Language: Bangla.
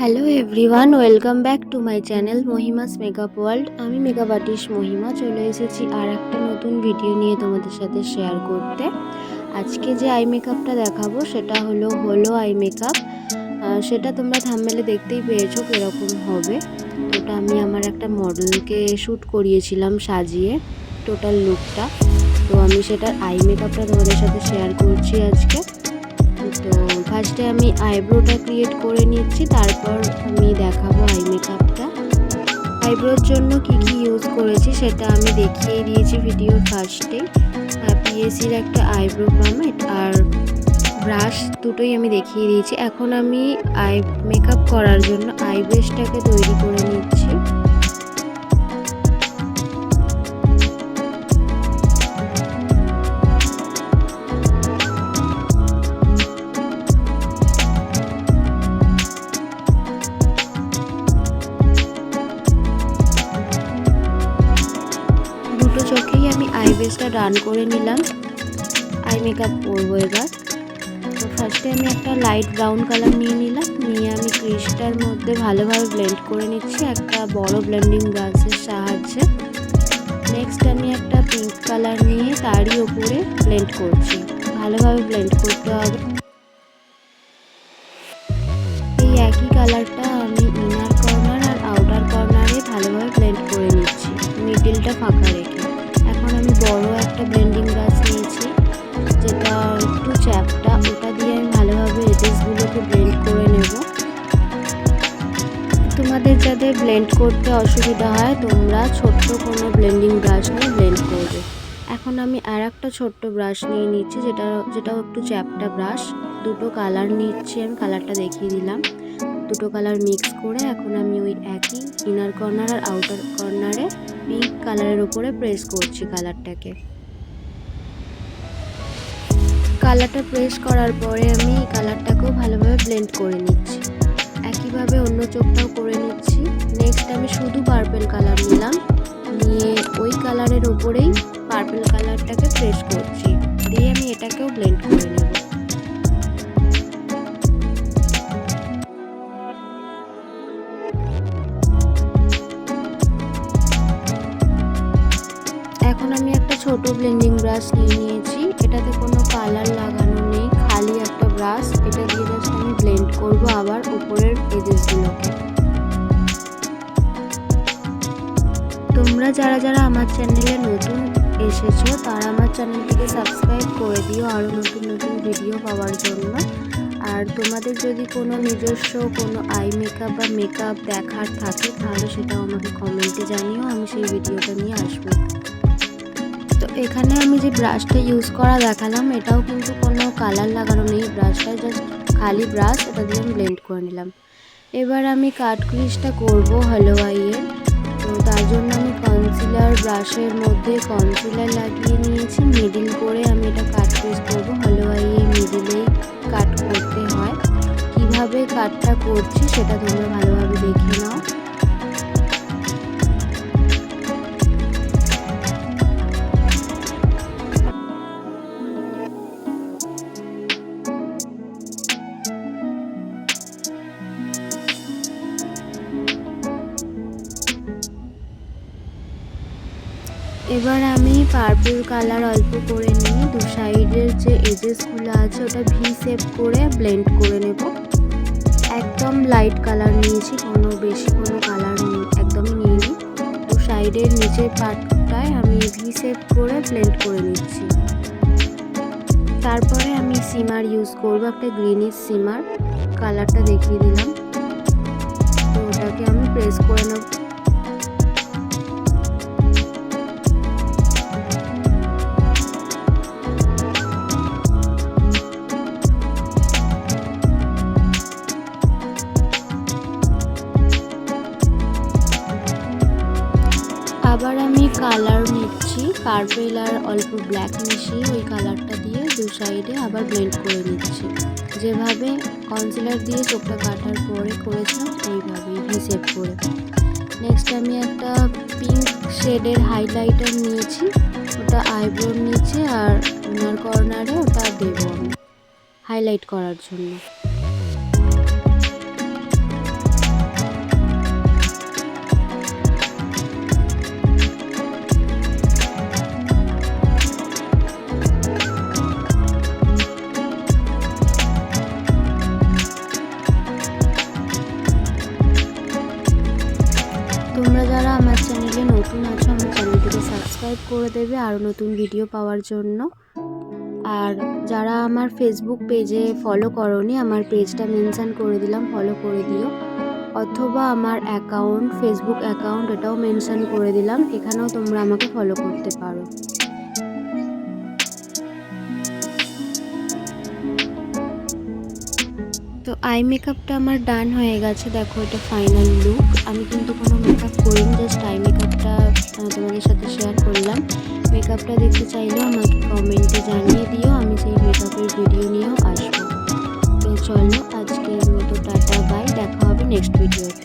Hello everyone, welcome back to my channel Mahima's makeup world. আমি মেকআপ আর্টিস্ট মহিমা চলে এসেছি আর একটা নতুন ভিডিও নিয়ে তোমাদের সাথে শেয়ার করতে। আজকে যে আই মেকআপটা দেখাবো সেটা হলো আই মেকআপ। সেটা তোমরা থাম্বনেলে দেখতেই পেয়েছো কীরকম হবে। ওটা আমি আমার একটা মডেলকে শ্যুট করিয়েছিলাম সাজিয়ে টোটাল লুকটা। তো আমি সেটার আই মেকআপটা তোমাদের সাথে শেয়ার করছি আজকে। তো ফার্স্টে আমি আইব্রোটা ক্রিয়েট করে নিচ্ছি, তারপর আমি দেখাবো আই মেকআপটা। আইব্রোর জন্য কি ইউজ করেছি সেটা আমি দেখিয়ে দিয়েছি ভিডিওর ফার্স্টে। পিএসির একটা আইব্রো পমেড আর ব্রাশ দুটোই আমি দেখিয়ে দিয়েছি। এখন আমি আই মেকআপ করার জন্য আই বেসটাকে তৈরি করে নিচ্ছি। দুটো চোখেই আমি আই বেসটা ডান করে নিলাম। আই মেকআপ করবো এবার। তো ফার্স্টে আমি একটা লাইট ব্রাউন কালার নিয়ে নিলাম, নিয়ে আমি ক্রিজটার মধ্যে ভালোভাবে ব্লেন্ড করে নিচ্ছি একটা বড় ব্লেন্ডিং ব্রাশের সাহায্যে। নেক্সট আমি একটা পিঙ্ক কালার নিয়ে তারই ওপরে ব্লেন্ড করছি। ভালোভাবে ব্লেন্ড করতে হবে। এই একই কালারটা আমি ইনার কর্নার আর আউটার কর্নারে ভালোভাবে ব্লেন্ড করে নিচ্ছি, মিডিলটা ফাঁকা রেখে। এখন আমি বড় একটা ব্লেন্ডিং ব্রাশ নিয়েছি যেটা একটু চ্যাপটা, ওটা দিয়ে আমি ভালোভাবে এজেসগুলোকে ব্লেন্ড করে নেব। তোমাদের যাদের ব্লেন্ড করতে অসুবিধা হয় তোমরা ছোট্ট কোনো ব্লেন্ডিং ব্রাশ নিয়ে ব্লেন্ড করবে। এখন আমি আর একটা ছোট্ট ব্রাশ নিয়ে নিচ্ছি যেটাও একটু চ্যাপটা ব্রাশ। দুটো কালার নিচ্ছি, আমি কালারটা দেখিয়ে দিলাম। দুটো কালার মিক্স করে এখন আমি ওই একই ইনার কর্নার আর আউটার কর্নারে পিঙ্ক কালারের উপরে প্রেস করছি কালারটাকে। কালারটা প্রেস করার পরে আমি কালারটাকেও ভালোভাবে ব্লেন্ড করে নিচ্ছি। একইভাবে অন্য চোখটাও করে নিচ্ছি। নেক্সট আমি শুধু পার্পল কালার নিলাম, নিয়ে ওই কালারের ওপরেই পার্পল কালারটাকে প্রেস করছি, দিয়ে আমি এটাকেও ব্লেন্ড করে নেব। এখন আমি একটা ছোট ব্লেন্ডিং ব্রাশ নিয়ে নিয়েছি, এটাতে কোনো কালার লাগানো নেই, খালি একটা ব্রাশ। এটা দিয়ে জাস্ট আমি ব্লেন্ড করব আবার উপরের এজেসগুলোকে। তোমরা যারা আমার চ্যানেলে নতুন এসেছো তারা আমার চ্যানেলটিকে সাবস্ক্রাইব করে দিও আরও নতুন নতুন ভিডিও পাওয়ার জন্য। আর তোমাদের যদি কোনো নিজস্ব কোনো আই মেকআপ বা মেকআপ দেখার থাকে তাহলে সেটাও আমাকে কমেন্টে জানিও, আমি সেই ভিডিওটা নিয়ে আসবো। তো এখানে আমি যে ব্রাশটা ইউজ করা দেখালাম এটাও কিন্তু কোনো কালার লাগানো নেই, ব্রাশটা জাস্ট খালি ব্রাশ, এটা দিয়ে আমি ব্লেন্ড করে নিলাম। এবার আমি কাট ক্রিজটা করবো হলো আইয়ের। তো তার জন্য আমি কনসিলার ব্রাশের মধ্যে কনসিলার লাগিয়ে নিয়েছি, মিডিল করে আমি এটা কাট ক্রিজ করবো। হলো আইয়ে মিডিলেই কাট করতে হয়। কিভাবে কাটটা করছি সেটা তোমরা ভালোভাবে দেখে নাও। এবার আমি পার্পল কালার অল্প করে নিয়ে দু সাইডের যে এজেসগুলো আছে ওটা ভি শেপ করে ব্লেন্ড করে নেব। একদম লাইট কালার নিয়েছি, বেশি কোনো কালার একদমই নিইনি। দু সাইডের নিচের পার্টটায় আমি ভি শেপ করে ব্লেন্ড করে নিচ্ছি। তারপরে আমি সিমার ইউজ করব, একটা গ্রিনিশ সিমার, কালারটা দেখিয়ে দিলাম। তো ওটাকে আমি প্রেস করে নেব। আবার আমি কালার নিচ্ছি, পার্পল আর অল্প ব্ল্যাক মিশিয়ে ওই কালারটা দিয়ে দু সাইডে আবার ব্লেন্ড করে নিচ্ছি। যেভাবে কনসিলার দিয়ে চোখটা কাটার পরে করেছিলাম ওইভাবেই ভি শেপ করে। নেক্সট আমি একটা পিঙ্ক শেডের হাইলাইটার নিয়েছি, ওটা আইব্রোর নিচে আর ইনার কর্নারে ওটা দেবো আমি হাইলাইট করার জন্য। সাবস্ক্রাইব করে দেবে আরও নতুন ভিডিও পাওয়ার জন্য। আর যারা আমার ফেসবুক পেজে ফলো করোনি, আমার পেজটা মেনশন করে দিলাম, ফলো করে দিও। অথবা আমার অ্যাকাউন্ট, ফেসবুক অ্যাকাউন্ট, এটাও মেনশন করে দিলাম, এখানেও তোমরা আমাকে ফলো করতে পারো। তো আই মেকআপটা আমার ডান হয়ে গেছে, দেখো এটা ফাইনাল লুক। আমি কিন্তু কোনো মেকআপ করিনি, জাস্ট আই মেকআপটা তোমাদের সাথে শেয়ার করলাম। মেকআপটা দেখতে চাইলেও আমাকে কমেন্টে জানিয়ে দিও, আমি সেই মেকআপের ভিডিও নিয়েও আসবো। তো চলো আজকের মতো টাটা বাই, দেখা হবে নেক্সট ভিডিওতে।